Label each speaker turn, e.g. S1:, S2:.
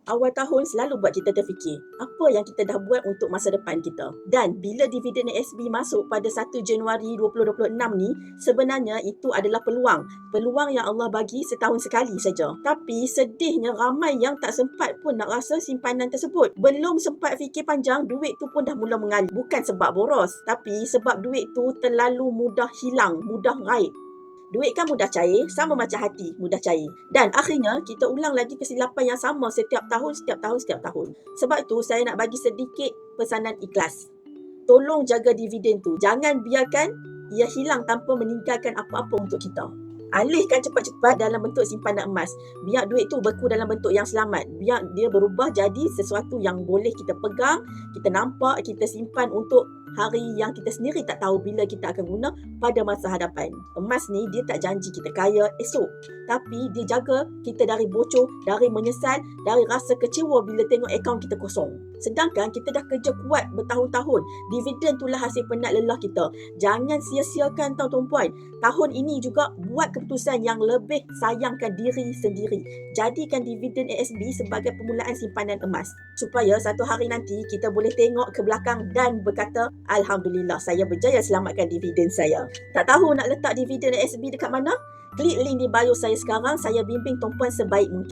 S1: Awal tahun selalu buat kita terfikir, apa yang kita dah buat untuk masa depan kita. Dan bila dividen ASB masuk pada 1 Januari 2026 ni, sebenarnya itu adalah peluang. Peluang yang Allah bagi setahun sekali saja. Tapi sedihnya ramai yang tak sempat pun nak rasa simpanan tersebut. Belum sempat fikir panjang, duit tu pun dah mula mengalir. Bukan sebab boros, tapi sebab duit tu terlalu mudah hilang, mudah raib. Duit kan mudah cair, sama macam hati, mudah cair. Dan akhirnya, kita ulang lagi kesilapan yang sama setiap tahun. Sebab tu, saya nak bagi sedikit pesanan ikhlas. Tolong jaga dividen tu. Jangan biarkan ia hilang tanpa meninggalkan apa-apa untuk kita. Alihkan cepat-cepat dalam bentuk simpanan emas. Biar duit tu beku dalam bentuk yang selamat. Biar dia berubah jadi sesuatu yang boleh kita pegang, kita nampak, kita simpan untuk hari yang kita sendiri tak tahu bila kita akan guna pada masa hadapan. Emas ni dia tak janji kita kaya esok, tapi dia jaga kita dari bocor, dari menyesal, dari rasa kecewa bila tengok akaun kita kosong. Sedangkan kita dah kerja kuat bertahun-tahun. Dividen itulah hasil penat lelah kita. Jangan sia-siakan tuan-tuan. Tahun ini juga buat keputusan yang lebih sayangkan diri sendiri. Jadikan dividen ASB sebagai permulaan simpanan emas. Supaya satu hari nanti kita boleh tengok ke belakang dan berkata, Alhamdulillah, saya berjaya selamatkan dividen saya. Tak tahu nak letak dividen ASB dekat mana? Klik link di bio saya sekarang. Saya bimbing tuan-puan sebaik mungkin.